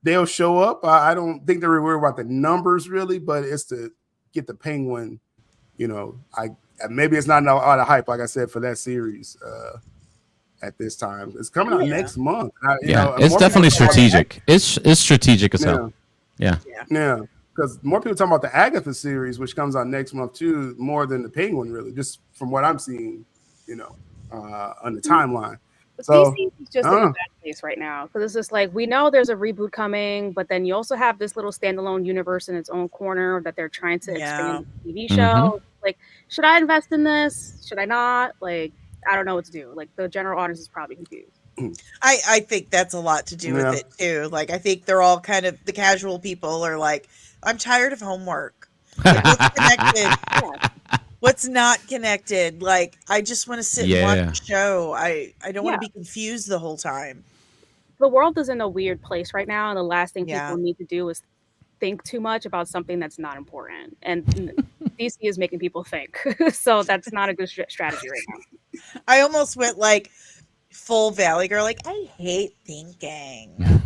they'll show up. I don't think they're worried about the numbers really, but it's to get the Penguin. I maybe it's not a lot of hype, like I said, for that series at this time. It's coming out next month. It's definitely strategic. It's strategic as hell. Yeah. Because more people talking about the Agatha series, which comes out next month too, more than the Penguin, really, just from what I'm seeing, on the timeline. So DC is just in a bad place right now because it's just like we know there's a reboot coming, but then you also have this little standalone universe in its own corner that they're trying to expand the TV show. Mm-hmm. Like, should I invest in this? Should I not? Like, I don't know what to do. Like, the general audience is probably confused. I think that's a lot to do with it too. Like, I think they're all kind of the casual people are like, I'm tired of homework. Like, what's connected? What's not connected? Like, I just want to sit and watch the show. I don't want to be confused the whole time. The world is in a weird place right now, and the last thing people need to do is think too much about something that's not important. And DC is making people think. So that's not a good strategy right now. I almost went like full Valley Girl. Like, I hate thinking.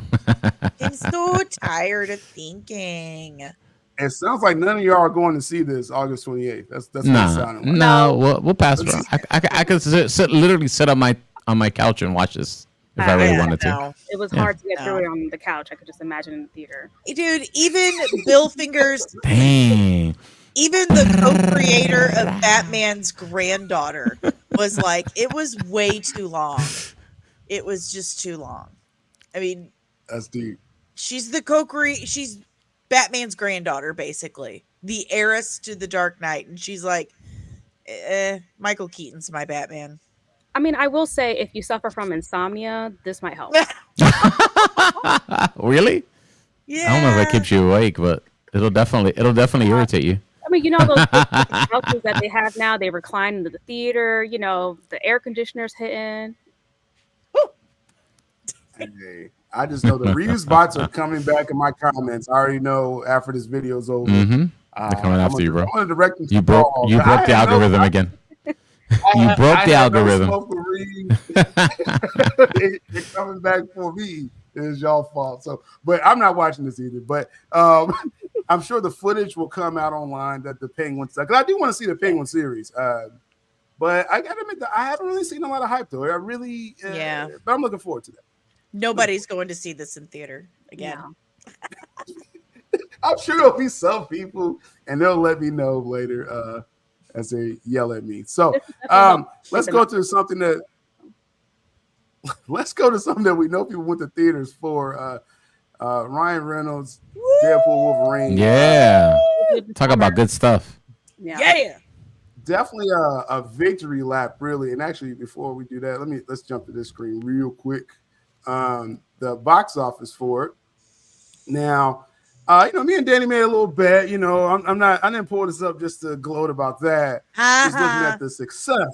I'm so tired of thinking. It sounds like none of y'all are going to see this August 28th. That's what it sounded like. No, we'll pass it around. I could literally sit on my couch and watch this if I really wanted to. It was hard to get through it on the couch. I could just imagine in the theater. Dude, even Bill Fingers. Dang. Even the co-creator of Batman's granddaughter was like, it was way too long. It was just too long. I mean, that's deep. She's she's Batman's granddaughter, basically. The heiress to the Dark Knight. And she's like, Michael Keaton's my Batman. I mean, I will say, if you suffer from insomnia, this might help. Really? Yeah. I don't know if that keeps you awake, but it'll definitely irritate you. I mean, those couches that they have now, they recline into the theater, the air conditioner's hitting. Hey, I just know the reuse bots are coming back in my comments. I already know after this video's over. Mm-hmm. They're coming after you, bro. I'm gonna direct them you broke the algorithm again. You broke the algorithm. They're coming back for me. It's y'all fault. So, but I'm not watching this either. But I'm sure the footage will come out online that the Penguins. Because I do want to see the Penguin series. But I gotta admit that I haven't really seen a lot of hype though. I really, But I'm looking forward to that. Nobody's going to see this in theater again. Yeah. I'm sure there'll be some people, and they'll let me know later as they yell at me. So let's go to something that we know people went to theaters for. Ryan Reynolds, Deadpool, Wolverine. Yeah, talk about good stuff. Yeah. Definitely a victory lap, really. And actually, before we do that, let's jump to this screen real quick. The box office for it. Now, me and Danny made a little bet. I didn't pull this up just to gloat about that. Just looking at the success.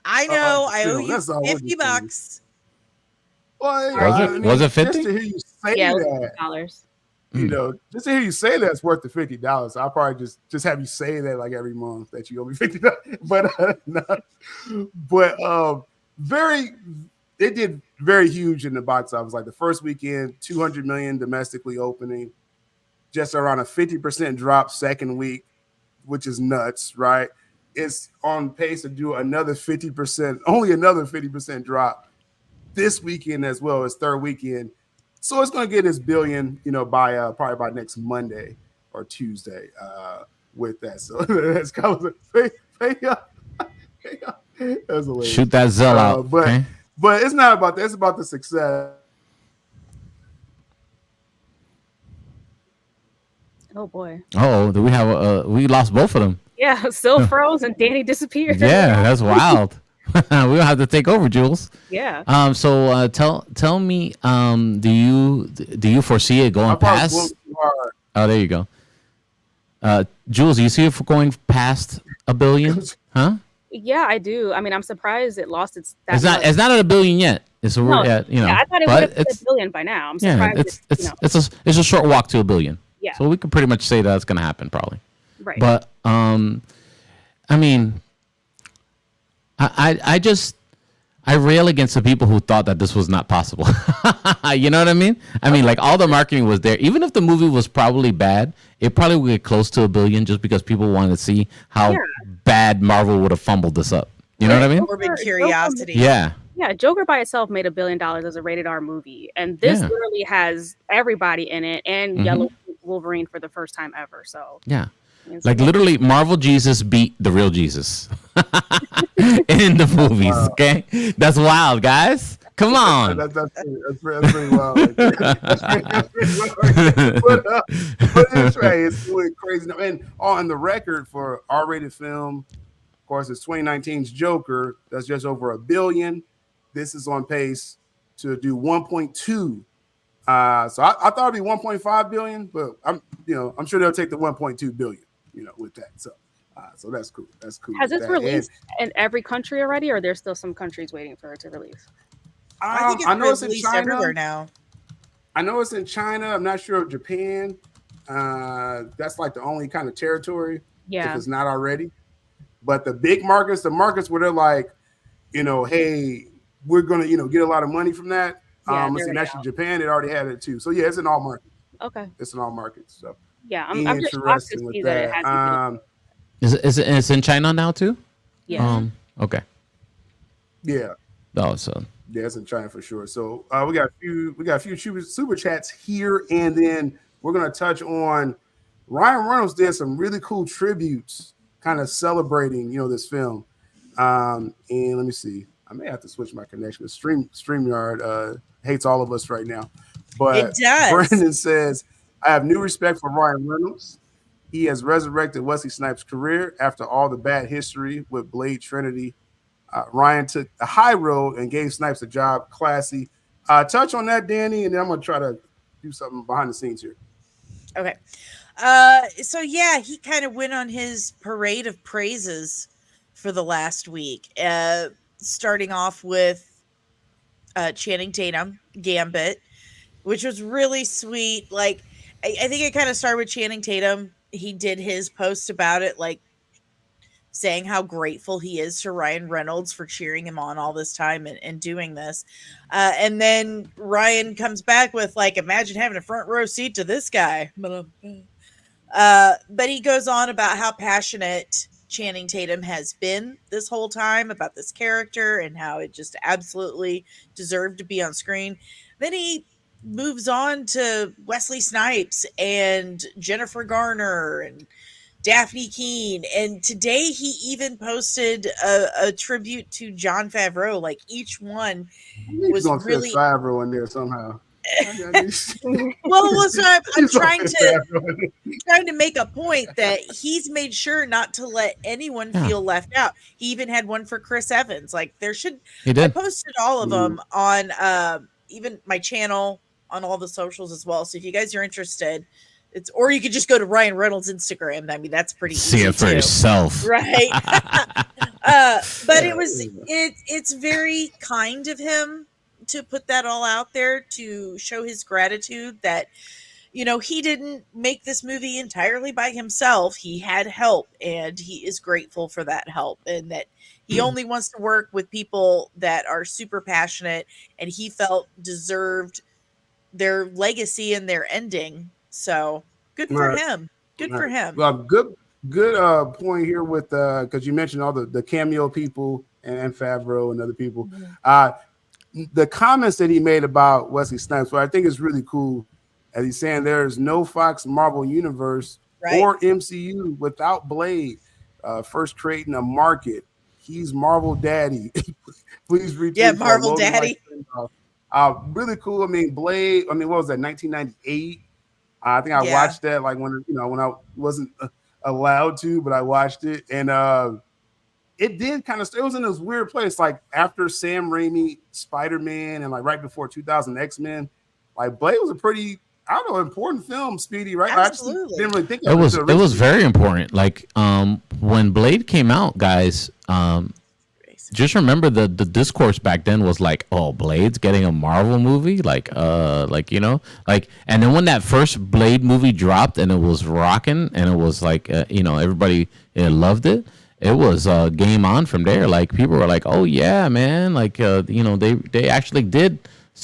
I know. I owe you $50. Well, was it 50? Just to hear you say that, $50. Just to hear you say that, it's worth the $50. I'll probably just have you say that like every month that you owe me $50. But they did very huge in the box office. Like the first weekend, 200 million domestically opening, just around a 50% drop second week, which is nuts, right? It's on pace to do another 50% drop this weekend as well as third weekend. So it's going to get its billion, by probably by next Monday or Tuesday with that. So that's kind of pay up. That's hilarious. Shoot that Zell out. But it's not about that. It's about the success. Oh boy. Oh, do we have we lost both of them? Yeah, Sil froze and Danny disappeared. Yeah, that's wild. We'll have to take over, Jules. Yeah. So tell me, do you foresee it going past? Oh, there you go. Jules, do you see it going past $1 billion? Huh? Yeah, I do. I mean, I'm surprised it lost its. It's not at $1 billion yet. It's I thought it would have been $1 billion by now. I'm surprised. It's a short walk to $1 billion. Yeah. So we can pretty much say that's going to happen probably. Right. But I mean, I I rail against the people who thought that this was not possible. You know what I mean? I mean, like all the marketing was there. Even if the movie was probably bad, it probably would get close to $1 billion just because people wanted to see how bad Marvel would have fumbled this up. You know what I mean? Morbid curiosity. Yeah. Yeah, Joker by itself made $1 billion as a rated R movie, and this literally has everybody in it and Yellow Wolverine for the first time ever. So yeah. Like literally, Marvel Jesus beat the real Jesus in the movies. Wow. Okay, that's wild, guys. Come on. That's pretty wild. But it's right. It's really crazy. And on the record for R-rated film, of course, it's 2019's Joker. That's just over $1 billion. This is on pace to do 1.2. So I thought it'd be 1.5 billion, but I'm sure they'll take the 1.2 billion. With that. So that's cool. That's cool. Has this released in every country already, or there's still some countries waiting for it to release? I think it's released everywhere now. I know it's in China. I'm not sure of Japan. That's like the only kind of territory if it's not already. But the big markets, the markets where they're like, hey, we're gonna, get a lot of money from that. Actually, Japan, it already had it too. So yeah, it's in all markets. Okay. It's in all markets. So. Yeah, I'm just shocked to see that it hasn't been. It's in China now too? Yeah. Okay. Yeah. Oh, so yeah, it's in China for sure. So we got a few super chats here, and then we're gonna touch on Ryan Reynolds did some really cool tributes, kind of celebrating this film. And let me see. I may have to switch my connection. StreamYard hates all of us right now, but it does. Brandon says, I have new respect for Ryan Reynolds. He has resurrected Wesley Snipes' career after all the bad history with Blade Trinity. Ryan took the high road and gave Snipes a job. Classy. Touch on that, Danny, and then I'm going to try to do something behind the scenes here. Okay. So, yeah, he kind of went on his parade of praises for the last week, starting off with Channing Tatum, Gambit, which was really sweet. Like, I think it kind of started with Channing Tatum. He did his post about it, like saying how grateful he is to Ryan Reynolds for cheering him on all this time and doing this. And then Ryan comes back with like, imagine having a front row seat to this guy. But he goes on about how passionate Channing Tatum has been this whole time about this character and how it just absolutely deserved to be on screen. Then he moves on to Wesley Snipes and Jennifer Garner and Daphne Keane. And today he even posted a tribute to Jon Favreau. Like each one was really Favreau in there somehow. Well, so I'm trying to make a point that he's made sure not to let anyone feel left out. He even had one for Chris Evans. Like I posted all of them on even my channel, on all the socials as well. So if you guys are interested, or you could just go to Ryan Reynolds' Instagram. I mean, that's pretty easy. See it for yourself. Right. But it's very kind of him to put that all out there, to show his gratitude that, he didn't make this movie entirely by himself. He had help, and he is grateful for that help, and that he only wants to work with people that are super passionate and he felt deserved their legacy and their ending. So good for him. Good for him. Well, good point here with because you mentioned all the cameo people and Favreau and other people. The comments that he made about Wesley Snipes, what I think is really cool, as he's saying there is no Fox Marvel universe or MCU without Blade. First creating a market. He's Marvel Daddy. Please reach Marvel Daddy. Really cool. I mean, Blade. I mean, what was that? 1998. I think I watched that like when I wasn't allowed to, but I watched it, and it did kind of. It was in this weird place, like after Sam Raimi Spider-Man, and like right before 2000 X-Men. Like Blade was a pretty, important film. Speedy, right? Absolutely. I just didn't really think it was. It was very important. Like when Blade came out, guys. Just remember the discourse back then was like, oh, Blade's getting a Marvel movie, and then when that first Blade movie dropped and it was rocking and it was like, everybody loved it. it was game on from there. Like people were like, "Oh yeah, man!" Like they actually did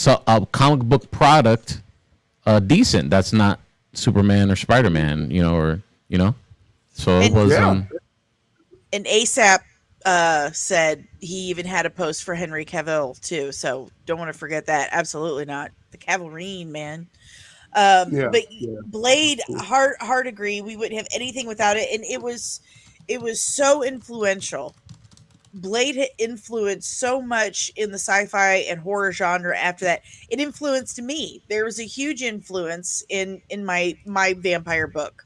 a comic book product decent. That's not Superman or Spider Man, or So it was. And ASAP said he even had a post for Henry Cavill too. So don't want to forget that. Absolutely not. The Cavalrine, man. But Blade, hard agree. We wouldn't have anything without it, and it was so influential. Blade had influenced so much in the sci-fi and horror genre. After that, it influenced me. There was a huge influence in my vampire book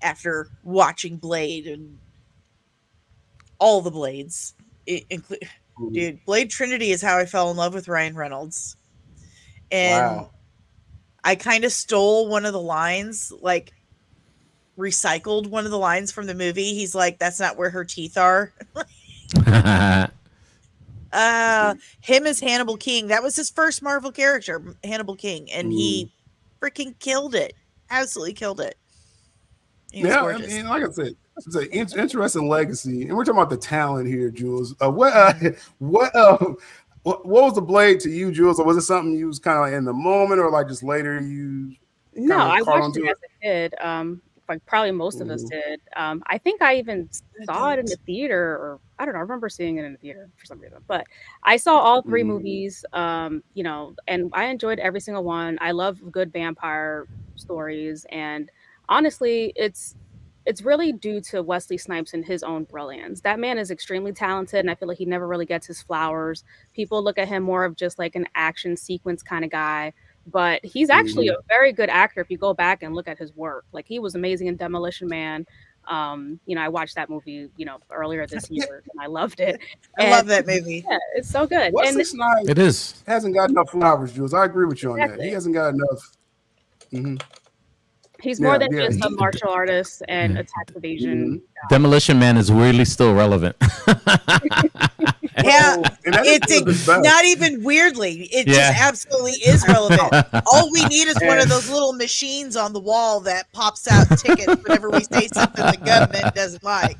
after watching Blade and all the Blades. Dude, Blade Trinity is how I fell in love with Ryan Reynolds, and I kind of stole one of the lines, like recycled one of the lines from the movie. He's like, "That's not where her teeth are." Him as Hannibal King. That was his first Marvel character, Hannibal King, and he freaking killed it. Absolutely killed it. Yeah, I mean, like I said, it's an interesting legacy, and we're talking about the talent here, Jules. What was the Blade to you, Jules? Or was it something you was kind of like in the moment, or like just later you? No, I watched it as a kid. Like probably most of us did. I think I even saw it in the theater, or I don't know. I remember seeing it in the theater for some reason. But I saw all three movies, and I enjoyed every single one. I love good vampire stories, and honestly, it's really due to Wesley Snipes and his own brilliance. That man is extremely talented, and I feel like he never really gets his flowers. People look at him more of just like an action sequence kind of guy. But he's actually a very good actor if you go back and look at his work. Like he was amazing in Demolition Man. I watched that movie, earlier this year and I loved it. I love that movie. Yeah, it's so good. Wesley Snipes it is. Hasn't got enough flowers, Jules. I agree with you on that. He hasn't got enough. He's more than just a martial artist and a tax evasion. Demolition Man is weirdly still relevant. Yeah, it's not even weirdly. It just absolutely is relevant. All we need is one of those little machines on the wall that pops out tickets whenever we say something the government doesn't like.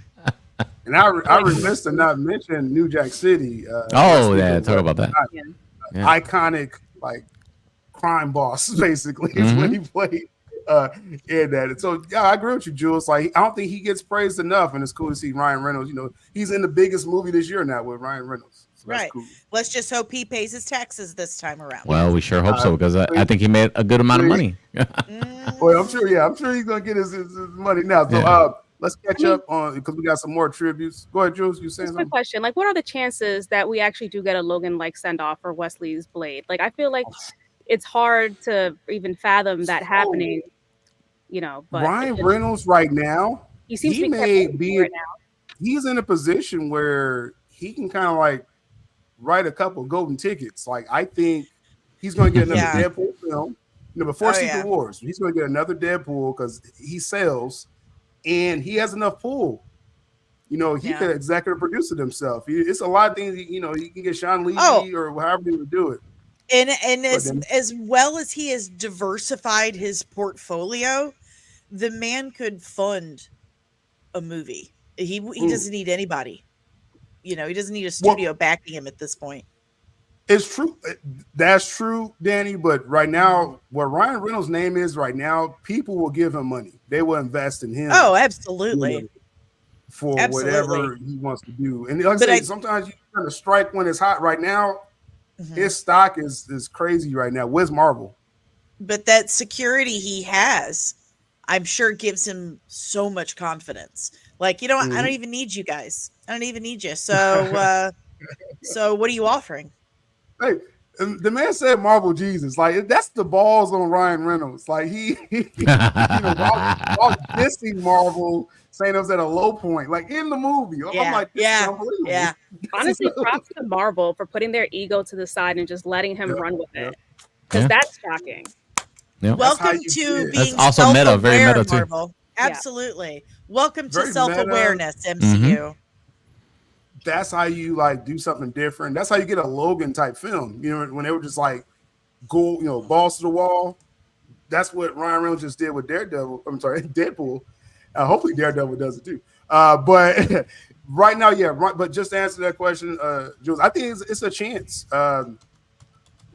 And I remiss to not mention New Jack City. Talk about that. Iconic, like crime boss, basically, is when he played in that. And so, I agree with you, Jules. Like, I don't think he gets praised enough, and it's cool to see Ryan Reynolds. He's in the biggest movie this year now with Ryan Reynolds. So right. Cool. Let's just hope he pays his taxes this time around. Well, we sure hope so, because I think he made a good amount of money. Well, I'm sure he's gonna get his money now. So let's catch up on, because we got some more tributes. Go ahead, Jules. You saying something? Quick question. Like, what are the chances that we actually do get a Logan like send off for Wesley's Blade? Like, I feel like it's hard to even fathom that happening. But Ryan Reynolds right now, he seems to be right now. He's in a position where he can kind of like write a couple golden tickets. Like, I think he's going to get another Deadpool film. Before Secret Wars, he's going to get another Deadpool because he sells, and he has enough pull. He could executive produce it himself. It's a lot of things. He can get Sean Levy or however he would do it. And as well as he has diversified his portfolio, the man could fund a movie. He doesn't need anybody. He doesn't need a studio backing him at this point. It's true. That's true, Danny. But right now, what Ryan Reynolds' name is right now, people will give him money. They will invest in him. Oh, absolutely. For whatever he wants to do. And like I say, sometimes you kind of strike when it's hot. Right now, his stock is crazy right now. Where's Marvel? But that security he has, I'm sure, gives him so much confidence. Like, I don't even need you guys. I don't even need you. So, so what are you offering? Hey, the man said Marvel Jesus. Like, that's the balls on Ryan Reynolds. Like, while dissing Marvel, saying it was at a low point, like in the movie. I'm like, this is unbelievable. Yeah. Honestly, props to Marvel for putting their ego to the side and just letting him run with it. Because that's shocking. Yep. Welcome to being that's also meta, very meta too. Marvel. Absolutely. Welcome to self-awareness, MCU. That's how you like do something different. That's how you get a Logan type film. When they were just like go, balls to the wall. That's what Ryan Reynolds just did with Deadpool. Hopefully Daredevil does it too. But right now, yeah. Right, but just to answer that question, Jules, I think it's a chance.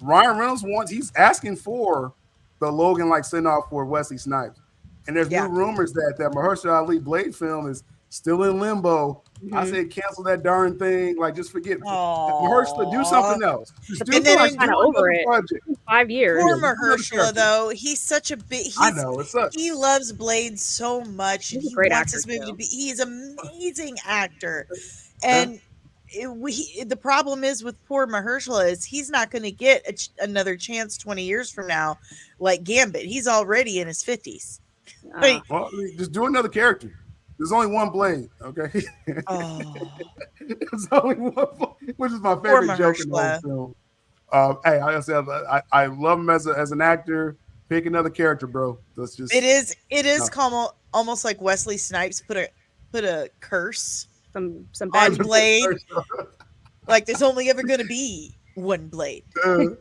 Ryan Reynolds he's asking for the Logan like send off for Wesley Snipes, and there's new rumors that Mahershala Ali Blade film is still in limbo. Mm-hmm. I said cancel that darn thing. Like just forget it. Mahershala, do something else. Just do kind of over it. Project. 5 years. Poor Mahershala though. He's such a big. I know it sucks. He loves Blade so much, and he wants this movie to be. He's an amazing actor, and. The problem is with poor Mahershala is he's not going to get another chance 20 years from now, like Gambit. He's already in his 50s. Well, just do another character. There's only one Blade, okay? There's only one, which is my favorite joke in the whole film. Hey, I said I love him as an actor. Pick another character, bro. That's just it is almost like Wesley Snipes put a curse. Some bad Blade. Like there's only ever going to be one Blade. You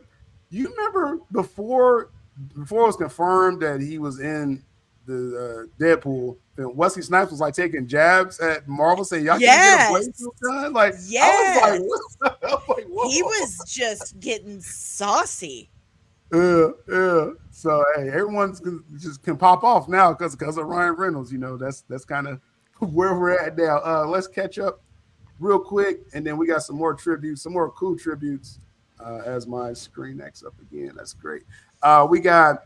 remember before it was confirmed that he was in the Deadpool film, Wesley Snipes was like taking jabs at Marvel saying, y'all can't get a Blade done? Like, I was like, he was just getting saucy. Yeah. So hey, everyone's just can pop off now because of Ryan Reynolds. You know, that's kind of where we're at now. Let's catch up real quick, and then we got some more tributes, some more cool tributes. As my screen acts up again, that's great. We got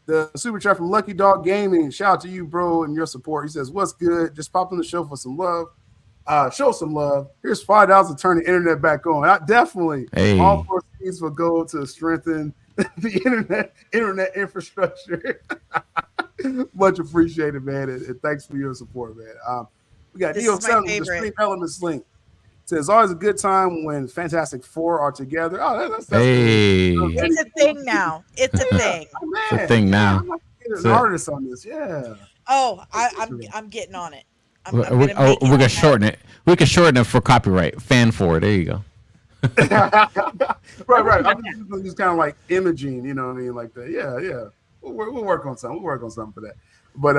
the super chat from Lucky Dog Gaming. Shout out to you, bro, and your support. He says, "What's good? Just popped on the show for some love. Show some love. Here's $5 to turn the internet back on. Definitely, all proceeds will go to strengthen the internet infrastructure." Much appreciated, man, and thanks for your support, man. We got Neo 7 with the Stream Elements link. It says, always a good time when Fantastic Four are together. Oh, that's it's a thing now. It's a thing. It's a thing now. I'm an artist on this, yeah. Oh, I'm getting on it. We can shorten it. We can shorten it for copyright. Fan for it. There you go. right. I'm just kind of like imaging, you know what I mean, like that. Yeah. We'll work on something. We'll work on something for that. But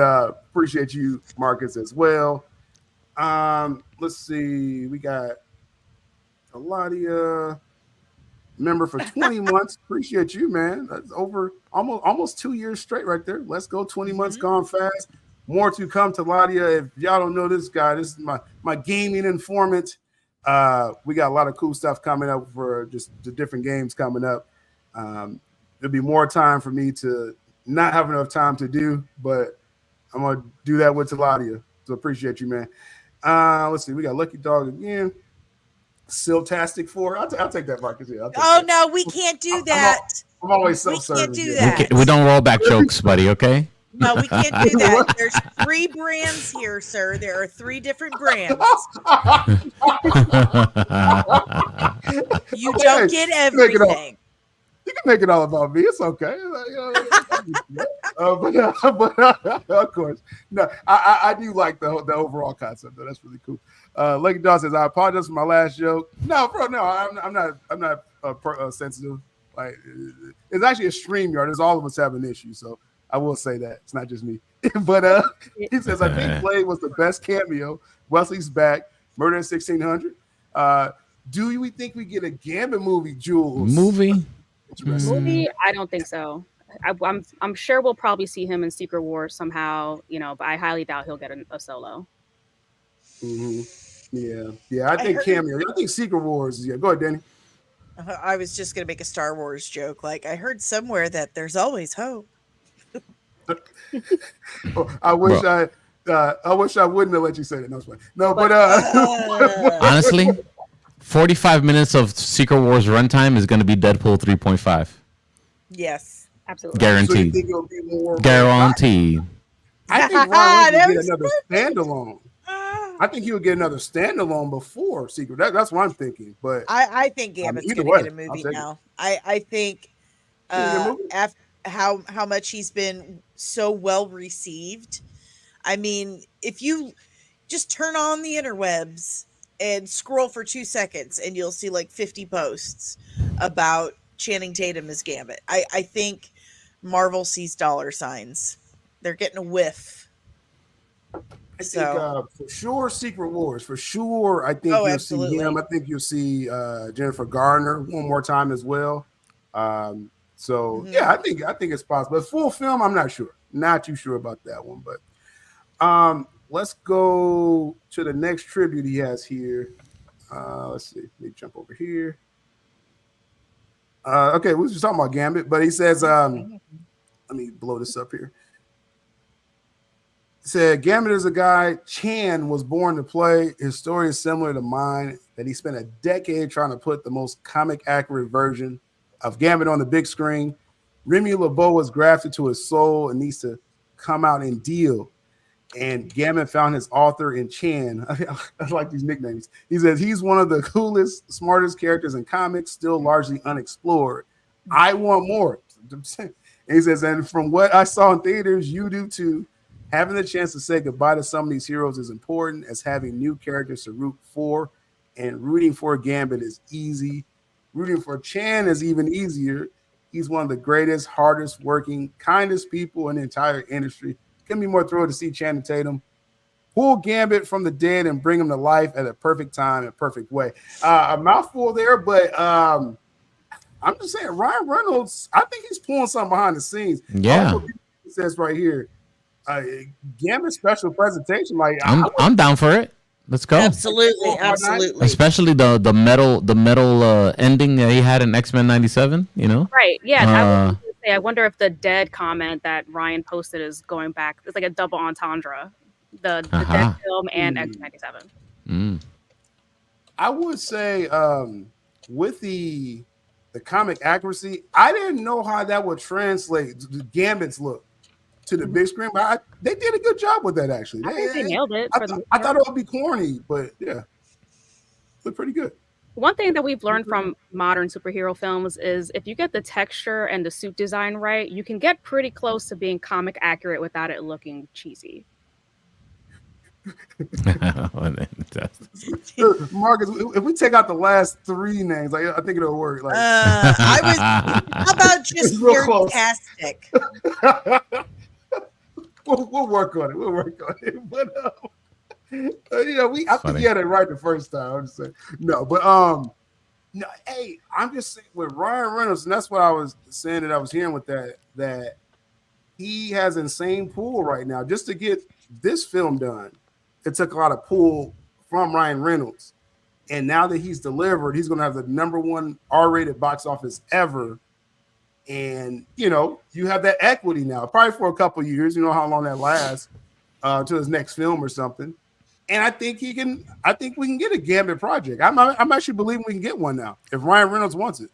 appreciate you, Marcus, as well. Let's see. We got Eladia, member for 20 months. Appreciate you, man. That's over almost 2 years straight right there. Let's go. 20 months gone fast. More to come to Eladia. If y'all don't know this guy, this is my gaming informant. We got a lot of cool stuff coming up for just the different games coming up. There'll be more time for me to not have enough time to do, but I'm going to do that with Eladia. So appreciate you, man. Let's see. We got Lucky Dog again. Siltastic 4. I'll take that, Marcus. Yeah, no, we can't do that. I'm always self-serving. We can't do that. We don't roll back jokes, buddy, okay? No, we can't do that. There's 3 brands here, sir. There are 3 different brands. You don't get everything. You can make it all about me. It's okay. But of course, no. I do like the overall concept, though. That's really cool. Lucky Dog says, "I apologize for my last joke." No, bro, no. I'm not sensitive. Like, it's actually a StreamYard. There's all of us have an issue, so I will say that it's not just me. But he says, "I think Blade was the best cameo. Wesley's back. Murder in 1600. Do we think we get a Gambit movie, Jules? Movie? I don't think so. I'm sure we'll probably see him in Secret Wars somehow, but I highly doubt he'll get a solo. Mm-hmm. Yeah. I think cameo. I think Secret Wars. Yeah, go ahead, Danny. I was just gonna make a Star Wars joke. Like, I heard somewhere that there's always hope. I wish I wouldn't have let you say that. No, it's fine. No, but honestly, 45 minutes of Secret Wars runtime is going to be Deadpool 3.5. Yes, absolutely. Guaranteed. So it'll be more Guaranteed. I think Ryan would get another standalone. I think he would get another standalone before Secret. That's what I'm thinking. But I think Gambit's going to get a movie now. I think after how much he's been so well received. I mean, if you just turn on the interwebs and scroll for 2 seconds and you'll see like 50 posts about Channing Tatum as Gambit. I think Marvel sees dollar signs. They're getting a whiff. I think for sure Secret Wars. For sure, I think you'll see him. I think you'll see Jennifer Garner one more time as well. Yeah, I think it's possible. But full film, I'm not sure. Not too sure about that one. But let's go to the next tribute he has here. Let's see. Let me jump over here. Okay, we were just talking about Gambit, but he says, let me blow this up here. He said, Gambit is a guy Chan was born to play. His story is similar to mine, that he spent a decade trying to put the most comic accurate version of Gambit on the big screen. Remy LeBeau was grafted to his soul and needs to come out and deal. And Gambit found his author in Chan. I like these nicknames. He says he's one of the coolest, smartest characters in comics, still largely unexplored. I want more. And he says, and from what I saw in theaters, you do too. Having the chance to say goodbye to some of these heroes is important as having new characters to root for, and rooting for Gambit is easy. Rooting for Chan is even easier. He's one of the greatest, hardest working, kindest people in the entire industry. Couldn't be more thrilled to see Channing Tatum pull Gambit from the dead and bring him to life at a perfect time, a perfect way. A mouthful there, but I'm just saying, Ryan Reynolds, I think he's pulling something behind the scenes. Yeah. It says right here, Gambit special presentation. Like I'm down for it. Let's go. Absolutely. Especially the metal ending that he had in X-Men 97. You know, right? Yeah. I wonder if the dead comment that Ryan posted is going back. It's like a double entendre. The dead film and X-97. I would say with the comic accuracy, I didn't know how that would translate the Gambit's look to the big screen, but they did a good job with that, actually. I think they nailed it. I thought it would be corny, but yeah, looked pretty good. One thing that we've learned from modern superhero films is if you get the texture and the suit design right, you can get pretty close to being comic accurate without it looking cheesy. Marcus, if we take out the last three names, like I think it'll work. Like, how about just fantastic? We'll work on it. We'll work on it. But I think you had it right the first time. I'm just saying. No, but no, hey, I'm just saying with Ryan Reynolds, and that's what I was saying that I was hearing with that he has insane pull right now. Just to get this film done, it took a lot of pull from Ryan Reynolds. And now that he's delivered, he's gonna have the #1 R-rated box office ever. And you have that equity now, probably for a couple of years. You know how long that lasts to his next film or something. And I think we can get a Gambit project. I'm actually believing we can get one now if Ryan Reynolds wants it.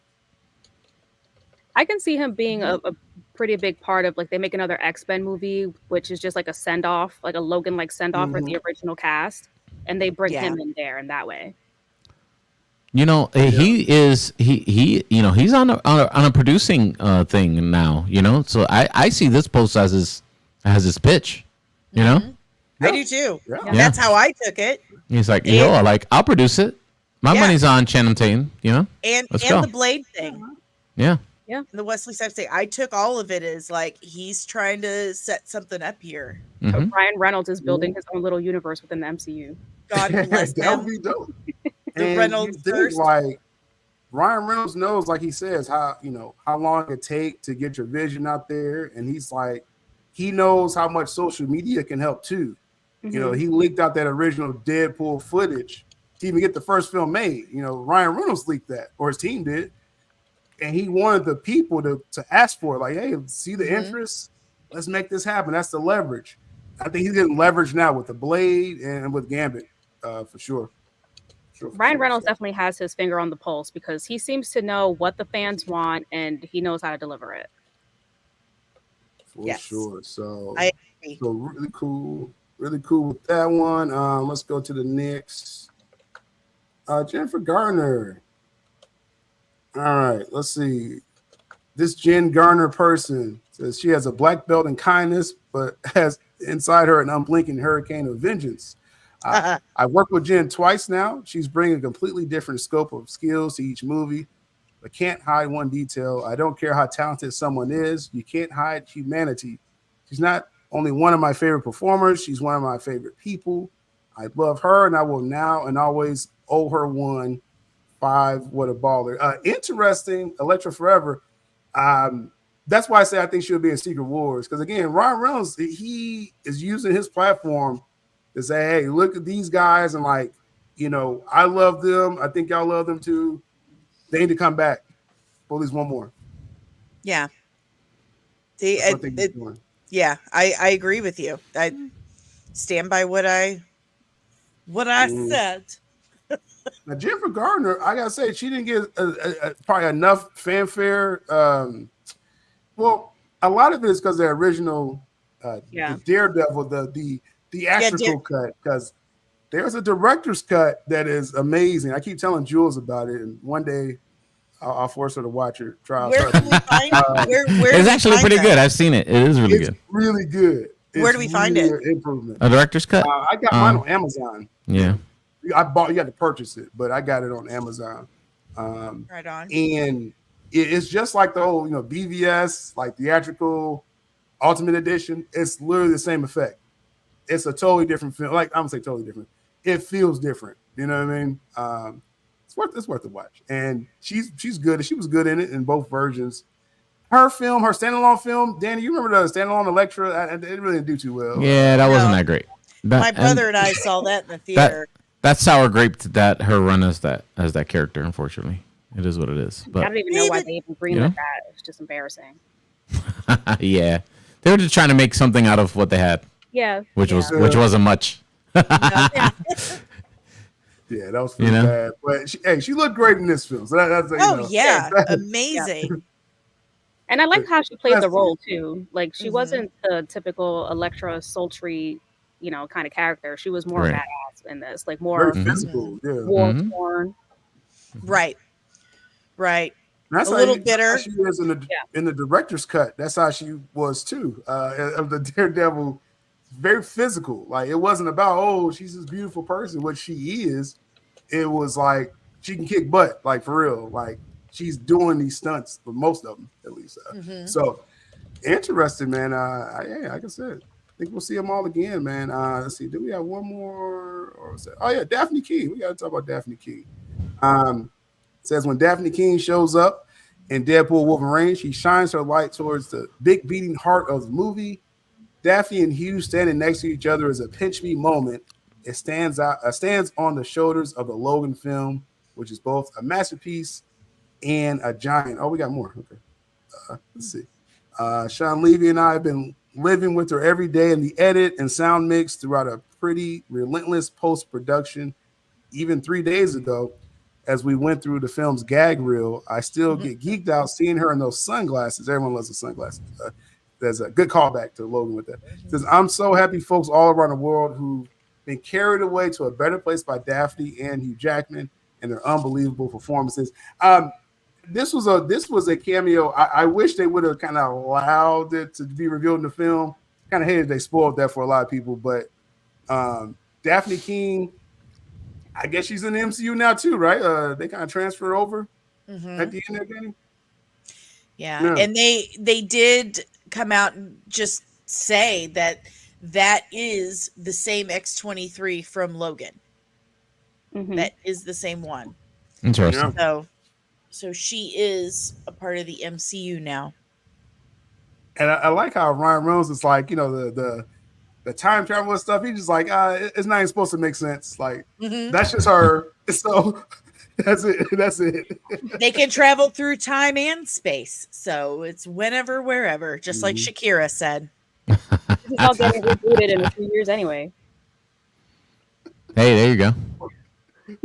I can see him being a pretty big part of, like, they make another X-Men movie, which is just like a send off, like a Logan like send off for the original cast, and they bring him in there in that way. He's on a producing thing now, so I see this post as his pitch, I do too. Yeah. That's how I took it. He's like, I'll produce it. My money's on Channing Tatum, and the Blade thing. Yeah. Yeah. The Wesley Snipes thing. I took all of it as like he's trying to set something up here. Mm-hmm. Ryan Reynolds is building his own little universe within the MCU. God bless that would be dope. The Reynolds first. Like Ryan Reynolds knows, like he says, how long it take to get your vision out there, and he's like, he knows how much social media can help too. Mm-hmm. He leaked out that original Deadpool footage to even get the first film made. Ryan Reynolds leaked that, or his team did. And he wanted the people to ask for it. Like, hey, see the interest? Let's make this happen. That's the leverage. I think he's getting leverage now with the Blade and with Gambit, for sure. Ryan Reynolds definitely has his finger on the pulse because he seems to know what the fans want and he knows how to deliver it. For sure. So, I agree. So really cool with that one. Let's go to the next. Jennifer Garner. All right, let's see. This Jen Garner person says she has a black belt in kindness, but has inside her an unblinking hurricane of vengeance. I worked with Jen twice now. She's bringing a completely different scope of skills to each movie, but can't hide one detail. I don't care how talented someone is. You can't hide humanity. She's not only one of my favorite performers. She's one of my favorite people. I love her, and I will now and always owe her 1.5. What a baller! Interesting, Electra Forever. That's why I say I think she'll be in Secret Wars, because again, Ryan Reynolds, he is using his platform to say, "Hey, look at these guys," and like, I love them. I think y'all love them too. They need to come back for at least one more. Yeah. See, yeah, I agree with you. I stand by what I said. Now, Jennifer Gardner, I gotta say, she didn't get probably enough fanfare. Well, a lot of it is because the original the Daredevil, the theatrical cut, because there's a director's cut that is amazing. I keep telling Jules about it, and one day I'll force her to watch it. Where can we find it's actually pretty good. I've seen it. It is really good. Really good. Where do we find it? Improvement. A director's cut? I got mine on Amazon. Yeah. You had to purchase it, but I got it on Amazon. Right on. And it's just like the whole, BVS, like theatrical Ultimate Edition. It's literally the same effect. It's a totally different film. Like, I'm gonna say totally different. It feels different. You know what I mean? It's worth the watch. And she's good. She was good in it in both versions. Her standalone film, Danny, you remember the standalone Electra? It really didn't do too well. Yeah, that wasn't that great. My brother and I saw that in the theater. That's sour graped that her run as that character. Unfortunately, it is what it is. But I don't even know why they even greenlit that. It's just embarrassing. Yeah, they were just trying to make something out of what they had. Yeah, which wasn't much. Yeah, that was pretty bad. But she looked great in this film. So that's amazing. And I liked how she played the role too. Like, she wasn't the typical Electra sultry, kind of character. She was more badass in this, like more very physical, war torn. Right. That's a little bitter. She was in the director's cut. That's how she was too. Of the Daredevil, very physical. Like, it wasn't about she's this beautiful person, what she is. It was like she can kick butt, like for real. Like, she's doing these stunts for most of them, at least. So interesting, man. Like I said, I think we'll see them all again, man. Let's see. Do we have one more? Daphne King. We got to talk about Daphne King. Says when Daphne King shows up in Deadpool Wolverine, she shines her light towards the big beating heart of the movie. Daphne and Hugh standing next to each other is a pinch me moment. It stands on the shoulders of the Logan film, which is both a masterpiece and a giant. Oh, we got more. Okay. Let's see. Sean Levy and I have been living with her every day in the edit and sound mix throughout a pretty relentless post-production. Even 3 days ago, as we went through the film's gag reel, I still get geeked out seeing her in those sunglasses. Everyone loves the sunglasses. There's a good callback to Logan with that. It says, I'm so happy folks all around the world who've been carried away to a better place by Daphne and Hugh Jackman and their unbelievable performances. This was a cameo. I wish they would have kind of allowed it to be revealed in the film. Kind of hated they spoiled that for a lot of people, but Daphne King, I guess she's in the MCU now too, right? They kind of transferred over at the end there, Danny. Yeah, and they did come out and just say that is the same X-23 from Logan. That is the same one. Interesting. So she is a part of the MCU now. And I like how Ryan Reynolds is like, the time travel and stuff. He's just like, it's not even supposed to make sense. Like, that's just her. So that's it. They can travel through time and space. So it's whenever, wherever, just like Shakira said. This is all getting rebooted in a few years anyway. Hey, there you go.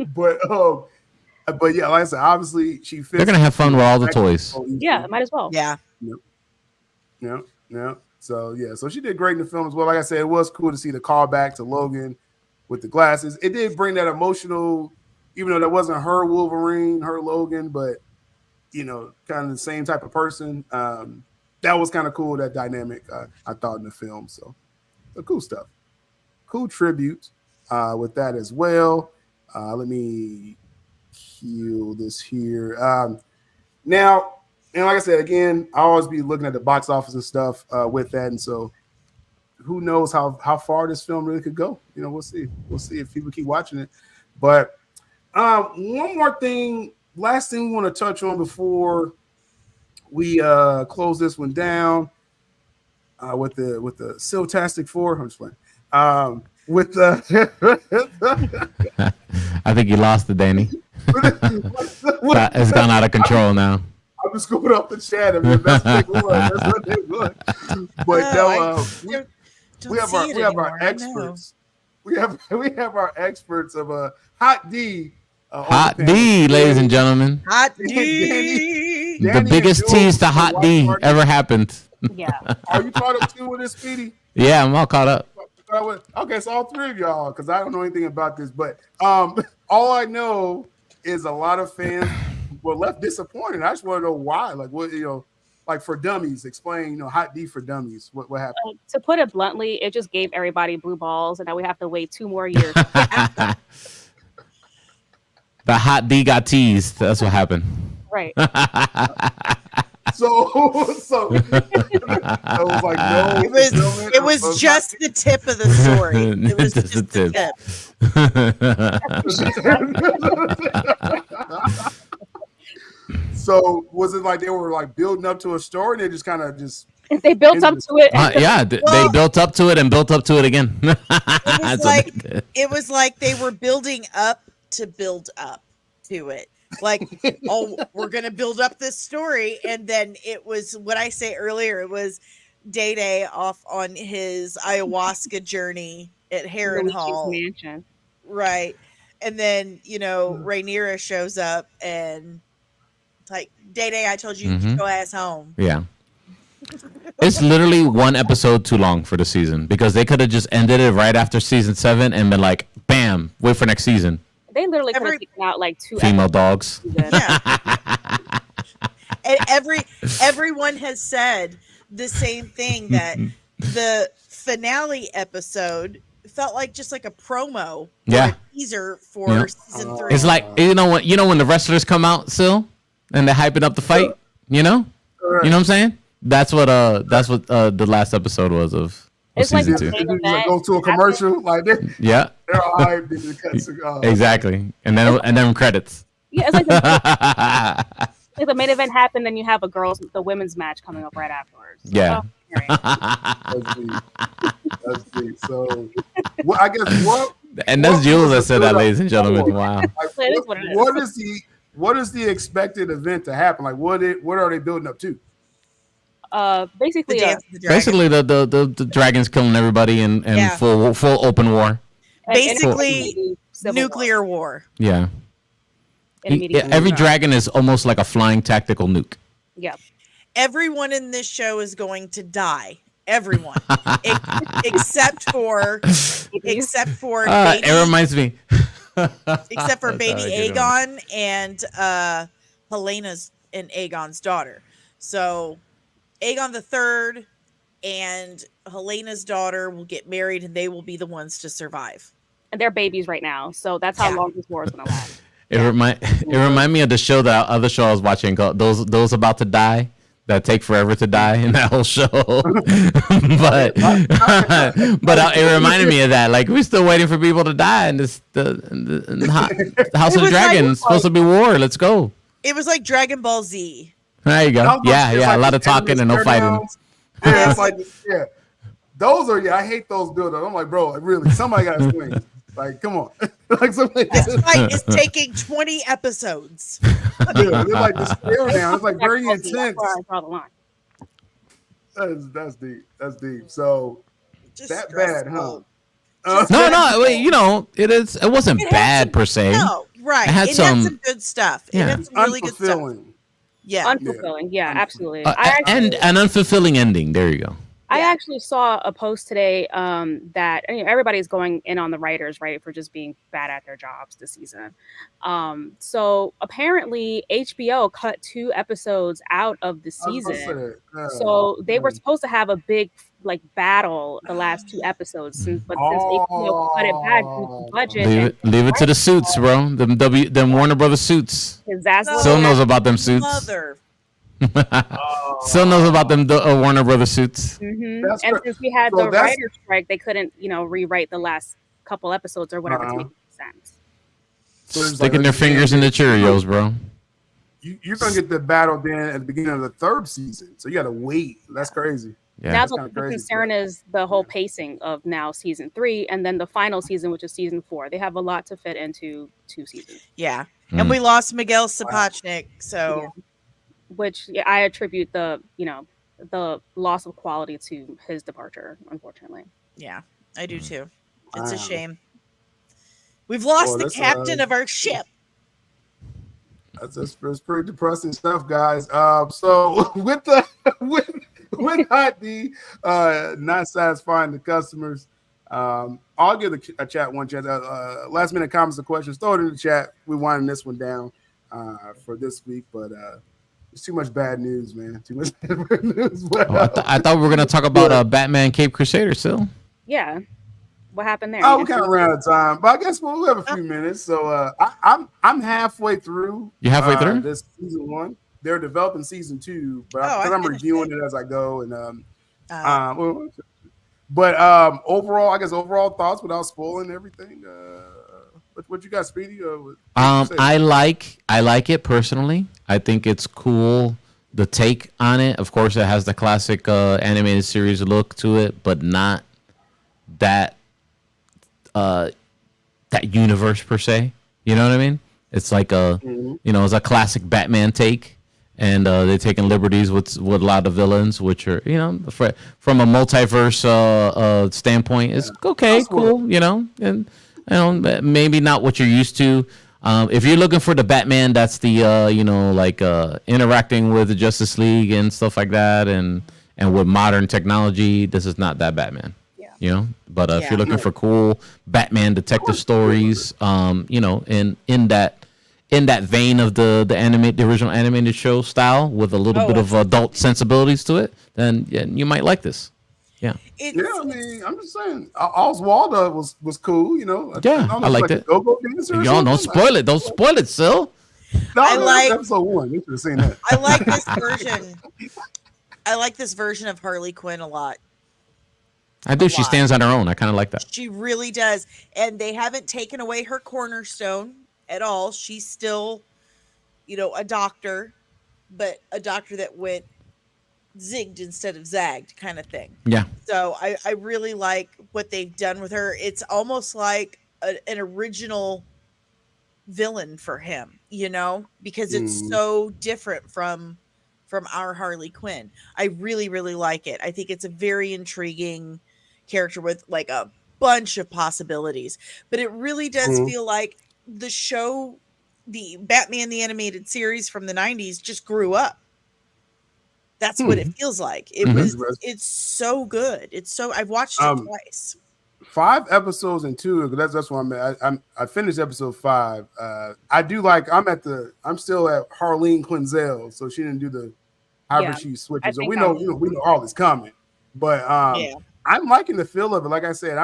But yeah, like I said, obviously she fits. They're gonna have fun with all the toys. Yeah, might as well. Yeah. Yep. So she did great in the film as well. Like I said, it was cool to see the callback to Logan with the glasses. It did bring that emotional, even though that wasn't her Wolverine, her Logan, but kind of the same type of person. That was kind of cool, that dynamic, I thought, in the film. So cool stuff. Cool tribute with that as well. Let me cue this here. Now, and like I said, again, I always be looking at the box office and stuff with that. And so who knows how far this film really could go. We'll see. We'll see if people keep watching it. But one more thing, last thing we want to touch on before we close this one down with the Siltastic 4. I'm just playing. With the I think you lost it, Danny. It's gone out of control now. I'm just going off the chat. I mean, that's what they want. But we have our experts. We have our experts of Hot D. Hot D, ladies and gentlemen. Hot D. The biggest tease to Hot D ever happened. Yeah. Are you caught up to with this, Speedy? Yeah, I'm all caught up. Okay, so all three of y'all, because I don't know anything about this, but all I know is a lot of fans were left disappointed. I just want to know why. Like, what, like for dummies, explain, Hot D for dummies. What happened? To put it bluntly, it just gave everybody blue balls, and now we have to wait 2 more years. The Hot D got teased. That's what happened. Right. So it was like, no. It was just the tip of the story. It was just the tip. So was it like they were like building up to a story and they just kind of they built up to it? Yeah, they built up to it and built up to it again. It was like they were building up to build up to it. Like, oh, we're gonna build up this story, and then it was what I say earlier. It was Day off on his ayahuasca journey at Harrenhal Mansion, right? And then Rhaenyra shows up and it's like, Day, I told you to get your ass home. Yeah, it's literally 1 episode too long for the season because they could have just ended it right after season 7 and been like, bam, wait for next season. They literally could have taken out like 2 female dogs. Yeah. And everyone has said the same thing, that the finale episode felt like just like a promo, a teaser for season 3. It's like when the wrestlers come out still and they're hyping up the fight. You know what I'm saying? That's what the last episode was of. It's like season 2. Like go to a commercial, like they're all hyped. Exactly, and then credits. Yeah, it's like the main event happened, then you have the women's match coming up right afterwards. Yeah. That's deep. So, I guess what? And that's Jules that said that, ladies and gentlemen. Wow. What is the expected event to happen? Like, what are they building up to? Basically, the dragons killing everybody and full open war. Basically, nuclear war. Yeah. Every dragon is almost like a flying tactical nuke. Yeah. Everyone in this show is going to die. Everyone, except for baby, it reminds me. Except for baby Aegon and Helena's and Aegon's daughter. So Aegon the Third and Helena's daughter will get married, and they will be the ones to survive. And they're babies right now, so that's how long this war is going to last. It remind me of the show, that other show I was watching called Those About to Die, that take forever to die in that whole show. but it reminded me of that. Like, we're still waiting for people to die, and the House of the Dragon is supposed to be war. Let's go. It was like Dragon Ball Z. There you go. Yeah, a lot of talking and no fighting. Yeah, it's like, those are, I hate those build-ups. I'm like, bro, really, somebody got to swing. Like, come on. Like, this fight is taking 20 episodes. They're like the stare down. It's like very intense. That's deep. That's deep. So just that bad, huh? No. It is. It wasn't bad per se. No, right. It had some good stuff. It had some really good stuff. Yeah, unfulfilling. Yeah, absolutely. And an unfulfilling ending. There you go. I actually saw a post today that everybody's going in on the writers, right, for just being bad at their jobs this season. So apparently HBO cut 2 episodes out of the season. So they were supposed to have a big battle the last 2 episodes, but since HBO cut it back due to budget, leave it to the suits, bro. Them Warner Brothers suits. Exactly. Still knows about them suits. Still knows about them Warner Brothers suits. That's And great. since we had So the that's writer's strike, they couldn't, rewrite the last couple episodes or whatever to make sense. so it's Sticking their let's fingers in end the it. Cheerios, bro. You're gonna get the battle then at the beginning of the third season, so you got to wait. That's crazy. Yeah. Now That's the, kind of the crazy. concern is the whole pacing of now season 3 and then the final season, which is season 4. They have a lot to fit into 2 seasons. Yeah. And we lost Miguel Sapochnik, so Which I attribute the loss of quality to his departure, unfortunately. yeah, I do too. It's a Wow. shame. We've lost Well, the that's, captain of our ship. That's pretty depressing stuff, guys. So with with Hot D not satisfying the customers, I'll give a chat one chance. Last minute comments or questions, throw it in the chat. We winding this one down for this week, but it's too much bad news, man. Too much bad news. But, I thought we were gonna talk about Batman Cape Crusader still. Yeah. What happened there? Oh, we kind of ran out of time, but I guess we'll have a few minutes. So I'm halfway through. You halfway through this season 1? They're developing season 2, but Oh, because I I'm finished reviewing it as I go, and Uh, but overall, I guess overall thoughts without spoiling everything. What you got, Speedy? I like it personally. I think it's cool, the take on it. Of course, it has the classic animated series look to it, but not that that universe per se. You know what I mean? It's like it's a classic Batman take, and they're taking liberties with a lot of villains, which are from a multiverse standpoint, is okay, cool, and maybe not what you're used to. If you're looking for the Batman, that's the interacting with the Justice League and stuff like that, and with modern technology, this is not that Batman. But if you're looking for cool Batman detective stories, in that vein of the original animated show style with a little bit of adult sensibilities to it, then you might like this. Yeah. I mean, I'm just saying, Oswaldo was cool. I liked it. Go-Go Dancer. Y'all don't spoil it. Don't spoil it, Sil. That's episode 1. You should have seen that. I like this version. I like this version of Harley Quinn a lot. I do. She stands on her own. I kind of like that. She really does. And they haven't taken away her cornerstone at all. She's still, a doctor, but a doctor that went zigged instead of zagged kind of thing. Yeah. So I really like what they've done with her. It's almost like an original villain for him, because it's so different from our Harley Quinn. I really, really like it. I think it's a very intriguing character with like a bunch of possibilities, but it really does feel like the show, the Batman the Animated Series from the 90s, just grew up. That's what it feels like. It's so good. I've watched it twice. 5 episodes and 2. That's what I finished episode 5. I do like. I'm still at Harleen Quinzel, so she didn't do the however she switches. So we know all is coming, but I'm liking the feel of it. Like I said,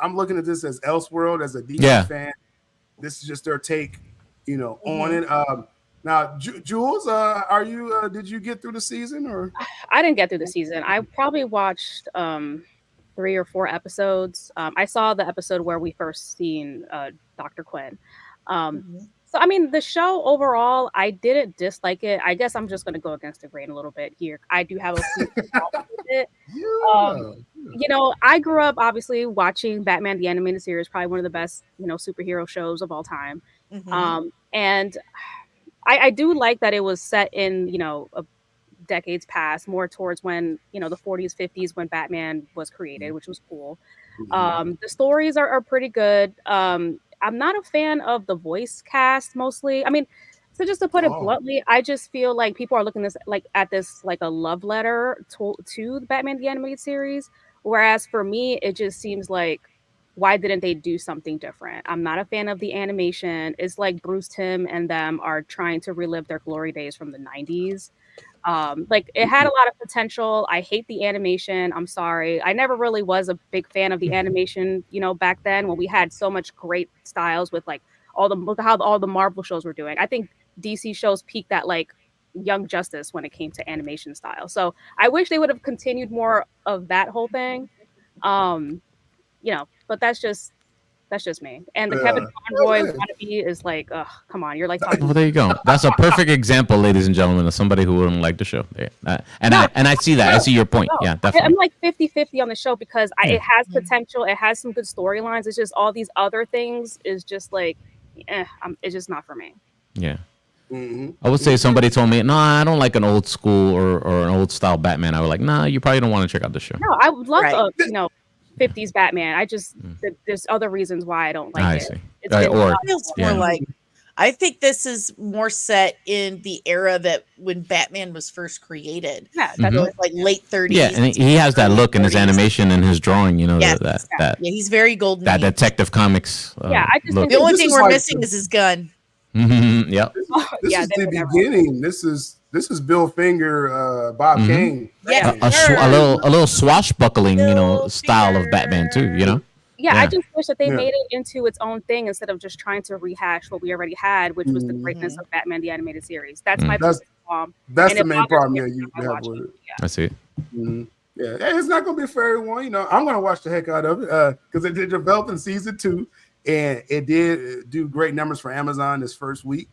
I'm looking at this as Elseworld as a DC fan. This is just their take, on it. Now, Jules, are you? Did you get through the season or? I didn't get through the season. I probably watched 3 or 4 episodes. I saw the episode where we first seen Dr. Quinn. So, I mean, the show overall, I didn't dislike it. I guess I'm just going to go against the grain a little bit here. I do have a few problems with it. I grew up obviously watching Batman the Animated Series, probably one of the best, superhero shows of all time. And I do like that it was set in, decades past, more towards when, the 40s, 50s, when Batman was created, which was cool. The stories are pretty good. I'm not a fan of the voice cast mostly. I mean, so just to put it bluntly, I just feel like people are looking at this like a love letter to the Batman the Animated Series. Whereas for me, it just seems like, why didn't they do something different? I'm not a fan of the animation. It's like Bruce Timm and them are trying to relive their glory days from the 90s. It had a lot of potential. I hate the animation. I'm sorry. I never really was a big fan of the animation, back then when we had so much great styles with like look how all the Marvel shows were doing. I think DC shows peaked at like Young Justice when it came to animation style. So I wish they would have continued more of that whole thing. But that's just me. And the Kevin Conroy wannabe is like, ugh, come on, you're like talking. Well, there you go. That's a perfect example, ladies and gentlemen, of somebody who wouldn't like the show. I see that. I see your point. Yeah, definitely. I'm like 50-50 on the show because it has potential. It has some good storylines. It's just all these other things is just like, it's just not for me. Yeah. I would say somebody told me, no, I don't like an old school or an old style Batman. I was like, nah, you probably don't want to check out the show. No, I would love 50s Batman. I just there's other reasons why I don't like it. See. It feels more like, I think this is more set in the era that when Batman was first created. Yeah, that's like late 30s. Yeah, and he has that look in his animation and his drawing. That he's very golden. That Detective Comics. I just think the only thing we're missing is his gun. Yep. This is the beginning. This is Bill Finger, Bob Kane. Yeah, a little swashbuckling, style of Batman too. Yeah, I just wish that they made it into its own thing instead of just trying to rehash what we already had, which was the greatness of Batman the Animated Series. That's my problem. That's the main problem. You have with it. I see. Yeah, it's not going to be a fairy one. I'm going to watch the heck out of it because it did develop in season 2, and it did do great numbers for Amazon this first week.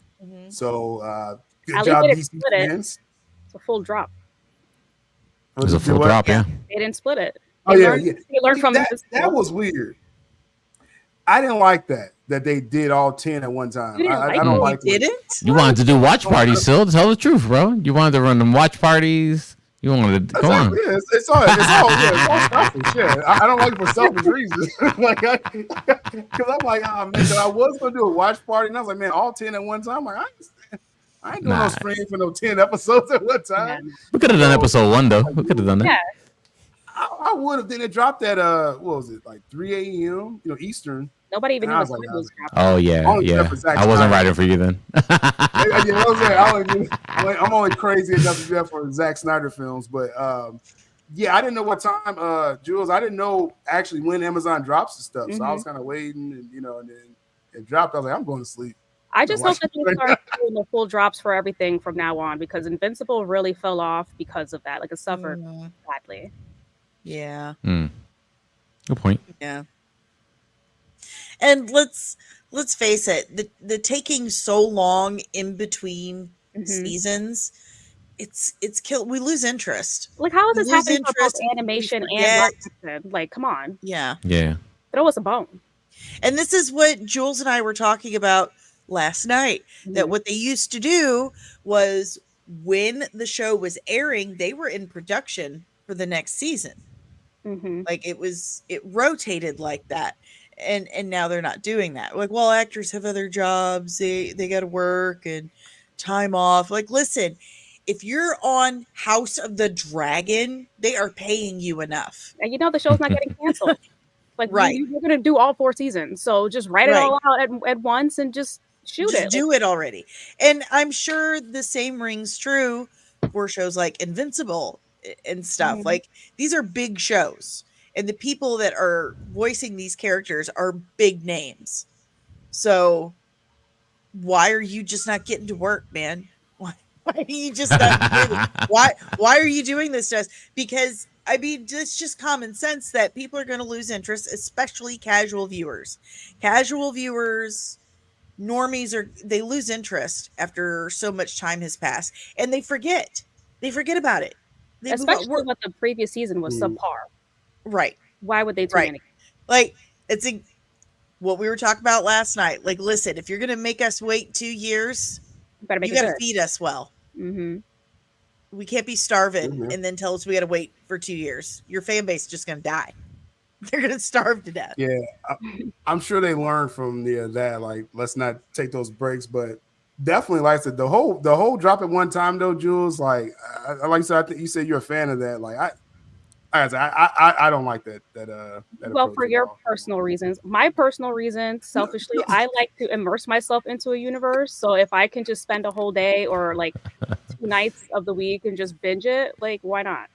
So good job, DC fans. It's a full drop. It's a full drop, yeah. They didn't split it. They learned from that. That was weird. I didn't like that they did all 10 at one time. I don't like it. Didn't? You wanted to do watch parties, still. Tell the truth, bro. You wanted to run them watch parties. You wanted to come on. Yeah, it's all selfish. Yeah, I don't like it for selfish reasons. Because I'm like, oh man, I was gonna do a watch party, and I was like, man, all 10 at one time. I'm like, I ain't doing no stream for no 10 episodes at one time. We could have done episode 1 though. We could have done that. Yeah. I would have. Then it dropped at what was it, like 3 a.m. Eastern. Nobody even knew what time it was dropping. Oh yeah. I wasn't writing for you then. I'm only crazy enough to do that for Zack Snyder films, but I didn't know what time, Jules. I didn't know actually when Amazon drops the stuff, so I was kind of waiting, and and then it dropped. I was like, I'm going to sleep. I just hope that they start doing the full drops for everything from now on because Invincible really fell off because of that. Like it suffered badly. Yeah. Good point. Yeah. And let's face it, the taking so long in between seasons, it's killed. We lose interest. Like how is this happening for both animation and live action? Like, come on. Yeah. Throw us a bone. And this is what Jules and I were talking about last night. That what they used to do was when the show was airing, they were in production for the next season. Like it rotated like that. And now they're not doing that. Like, well, actors have other jobs. They got to work and time off. Like, listen, if you're on House of the Dragon, they are paying you enough. And the show's not getting canceled. Like, you're going to do all 4 seasons. So just write it all out at once and just shoot it. Do it already. And I'm sure the same rings true for shows like Invincible and stuff. Like, these are big shows. And the people that are voicing these characters are big names. So why are you just not getting to work, man? Why are you just not doing why are you doing this to us? Because I mean, it's just common sense that people are going to lose interest, especially casual viewers. Casual viewers, normies they lose interest after so much time has passed, and they forget about it. Especially when the previous season was subpar. Right. Why would they do anything? Like, it's what we were talking about last night. Like, listen, if you're going to make us wait 2 years, you got to feed us well. We can't be starving and then tell us we got to wait for 2 years. Your fan base is just going to die. They're going to starve to death. Yeah. I'm sure they learned from that. Like, let's not take those breaks, but definitely, like I said, the whole drop at one time though, Jules. Like I said, I think you said you're a fan of that. Like I don't like that. Well, for your personal reasons, my personal reasons, selfishly, I like to immerse myself into a universe. So if I can just spend a whole day or like 2 nights of the week and just binge it, like why not?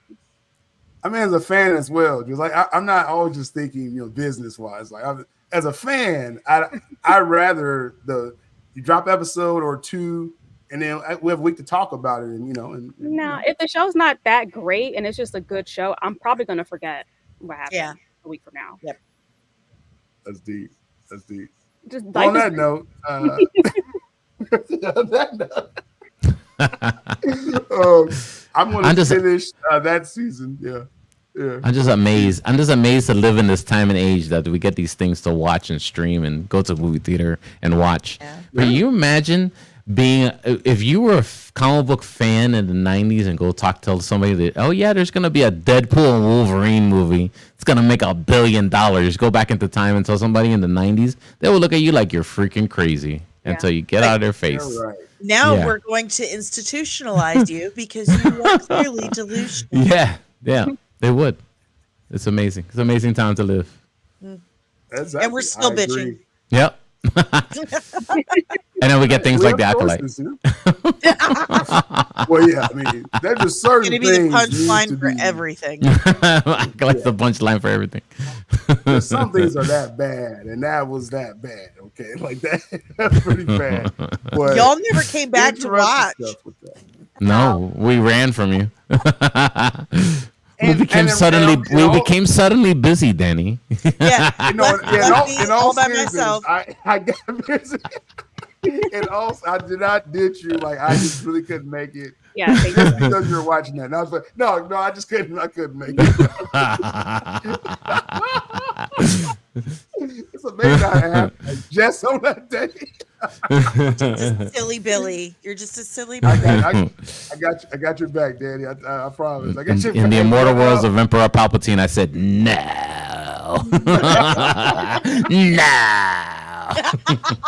I mean, as a fan as well, just like I'm not always just thinking, business wise. Like as a fan, I rather you drop episode or 2 and then we have a week to talk about it, and no, if the show's not that great and it's just a good show, I'm probably gonna forget what happened a week from now. Yep. That's deep. Just well, on that note, I'm going to finish that season. Yeah. I'm just amazed. To live in this time and age that we get these things to watch and stream and go to the movie theater and watch. Yeah. But you imagine if you were a comic book fan in the 90s and tell somebody that, oh yeah, there's going to be a Deadpool and Wolverine movie. It's going to make $1 billion. Go back into time and tell somebody in the 90s, they will look at you like you're freaking crazy until you get out of their face. Right. Now we're going to institutionalize you because you are clearly delusional. Yeah. They would. It's amazing. It's an amazing time to live. Exactly. And we're still bitching. Yep. And then we get things like the Acolyte. Well, yeah, I mean, there's just certain things. It's going to be the punchline for everything. Acolyte's the punchline for everything. Some things are that bad, and that was that bad. Okay, like that's pretty bad. But y'all never came back to watch. No, we ran from you. We became suddenly busy, Danny. Yeah, in all by seriousness, myself. I got busy. And also, I did not ditch you. Like, I just really couldn't make it. Yeah, just because you were watching that. And I was like, no, I just couldn't. I couldn't make it. It's amazing how it happened. Just on that day. Just silly Billy. You're just a silly Billy. I got your back, Danny. I promise. I got your in back. The immortal worlds of Emperor Palpatine, I said no. No.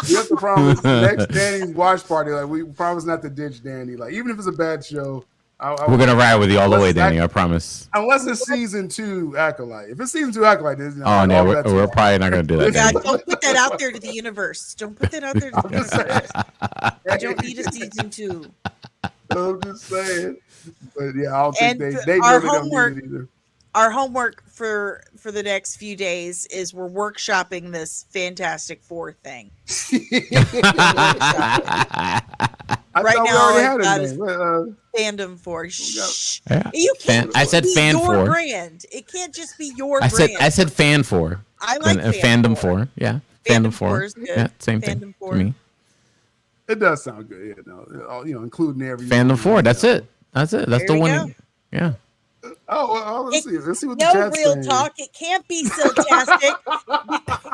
You have to promise next Danny's watch party. Like, we promise not to ditch Danny. Like, even if it's a bad show, we're gonna ride with you all the way, Danny. I promise. Unless it's season 2 Acolyte. If it's season 2 Acolyte, we're probably not gonna do that. God, don't put that out there to the universe. Don't put that out there to the universe. I don't need a season 2. I'm just saying. But yeah, I don't think they our really homework, don't need it either. Our homework for the next few days is we're workshopping this Fantastic Four thing. Right now, I've got fandom for. Shh. Yeah. You can't. I said fan your for. Brand. It can't just be your brand. I said fan for. I like fandom for. Yeah, fandom for. Yeah, same fandom thing for. to me. It does sound good. Including every fandom for. That's it. That's the one. Go. Yeah. Oh, well, let's see what no the chat's real saying. talk. It can't be Siltastic.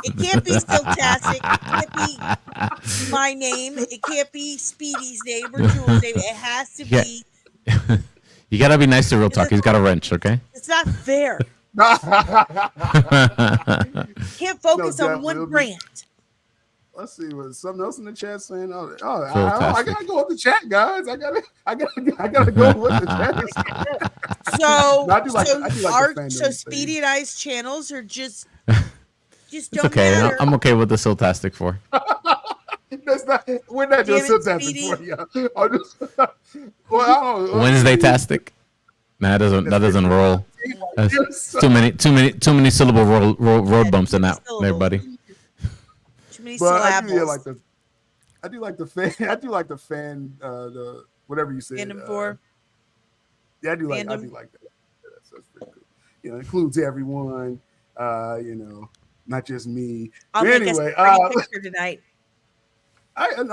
It can't be Siltastic. It can't be my name. It can't be Speedy's name or Jules' name. It has to be. You gotta be nice to real talk. He's got a wrench, okay? It's not fair. Can't focus on one brand. Let's see what something else in the chat saying. I gotta go with the chat, guys. I gotta go with the chat. So Speedy and I's channels are just don't okay. matter. I'm okay with the Siltastic for. We're not doing Siltastic for you. Wednesday tastic. Nah, that doesn't roll. That's too many syllable road bumps in that there, buddy. But I do like the fan. I do like the fan. The whatever you say. Fandom for. Yeah, I do like that. That's pretty cool. Includes everyone. Not just me. I'll make a picture tonight. I have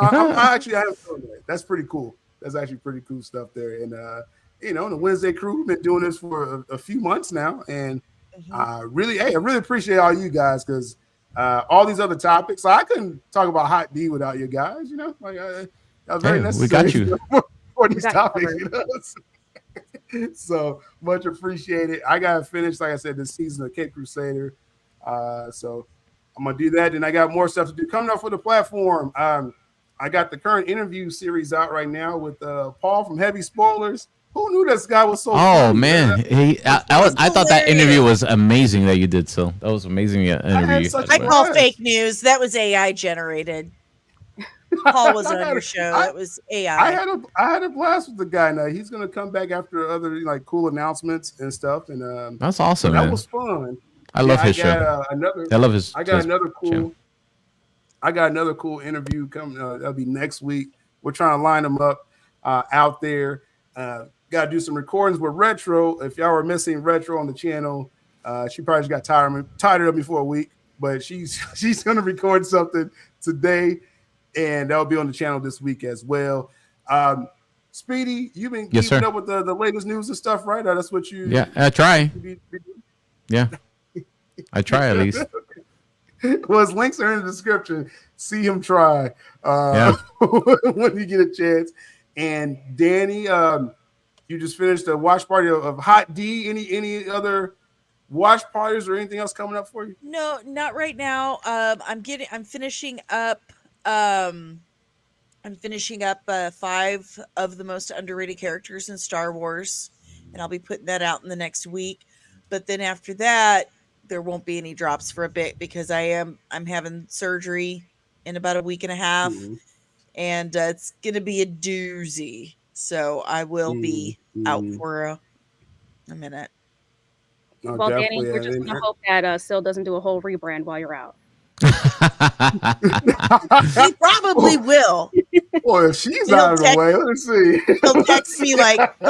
fun with it. That's pretty cool. That's actually pretty cool stuff there. And the Wednesday crew, we've been doing this for a few months now, and I really appreciate all you guys because. All these other topics. So I couldn't talk about Hot D without you guys, that was very necessary. We got you for these topics, So much appreciated. I got to finish, like I said, this season of Cape Crusader. So I'm going to do that. And I got more stuff to do coming up for the platform. I got the current interview series out right now with Paul from Heavy Spoilers. Who knew this guy was so funny, man. I thought that interview was amazing that you did, so that was amazing interview. I call fake news. That was AI generated. Paul was on your show. That was AI. I had a blast with the guy. Now he's gonna come back after other cool announcements and stuff. And that's awesome. That man. was fun. I love his show. I love his. I got another cool interview coming. That'll be next week. We're trying to line them up. out there. Got to do some recordings with Retro. If y'all were missing Retro on the channel, she probably just got tired of me for a week, but she's going to record something today, and that'll be on the channel this week as well. Speedy, you've been keeping up with the latest news and stuff, right? That's what you... Yeah, I try. Yeah, I try at least. Well, his links are in the description. See him try when you get a chance. And Danny, you just finished a watch party of Hot D. Any other watch parties or anything else coming up for you? No, not right now. I'm finishing up 5 of the most underrated characters in Star Wars, and I'll be putting that out in the next week. But then after that, there won't be any drops for a bit because I'm having surgery in about a week and a half, and it's gonna be a doozy. So I will be out for a minute. No, well, Danny, we're just gonna hope that Sil doesn't do a whole rebrand while you're out. He probably will. Boy, if she's out of the way, let's see. He'll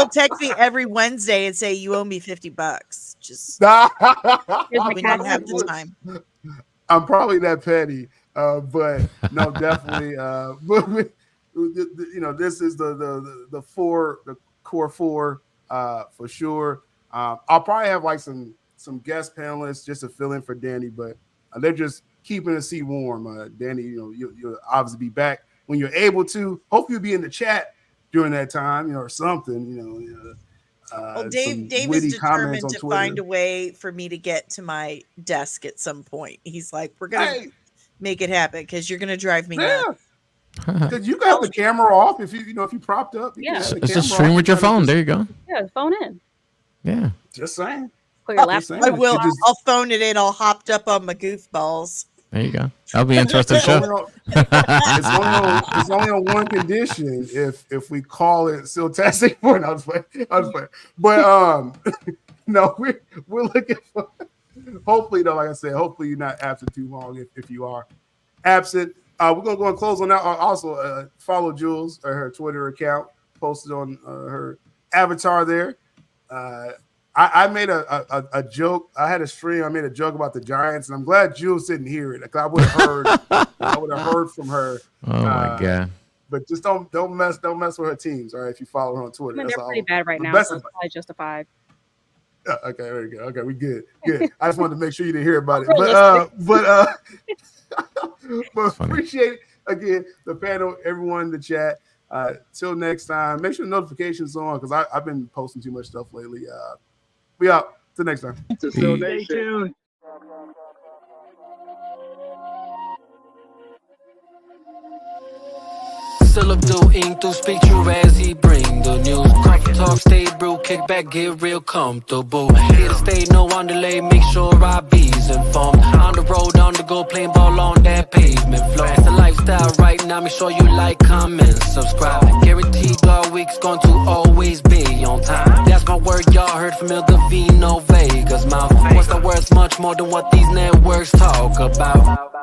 text me every Wednesday and say, "You owe me $50." Just when you have the time. I'm probably that petty, but no, definitely. But this is the core four for sure. I'll probably have like some guest panelists just to fill in for Danny, but they're just keeping the seat warm. Danny, you'll obviously be back when you're able to. Hope you'll be in the chat during that time, or something. Well, Dave is determined to find a way for me to get to my desk at some point. He's like, "We're gonna make it happen because you're gonna drive me nuts." Because you got the camera off if you propped up. It's just stream with your phone. There you go. Yeah, phone in. Yeah. Just saying. Put your laptop. I will. I'll phone it in all hopped up on my goofballs. There you go. That'll be interesting show. It's only on one condition if we call it still testing for. I was playing. But no, we're looking for. Hopefully, though, like I said, hopefully you're not absent too long. If you are absent, we're gonna go and close on that. Also, follow Jules her Twitter account, posted on her avatar there. I made a joke. I had a stream. I made a joke about the Giants, and I'm glad Jules didn't hear it. Like I would have heard from her. Oh my god! But just don't mess with her teams. All right, if you follow her on Twitter, they're pretty bad right now. So it's probably justified. Okay, there you go. Okay, we good. I just wanted to make sure you didn't hear about it. But appreciate it again, the panel, everyone in the chat. Till next time, make sure the notifications on because I've been posting too much stuff lately. We out. Till next time. Stay tuned. Still Abdul through speak true as he bring the news. Coffee talk, stay brew, kick back, get real comfortable. Here to stay, no on delay, make sure I be's informed. On the road, on the go, playing ball on that pavement floor. It's the lifestyle right now, make sure you like, comment, subscribe. Guaranteed all week's going to always be on time. That's my word, y'all heard from Il Divino Vega's mouth. What's the words much more than what these networks talk about?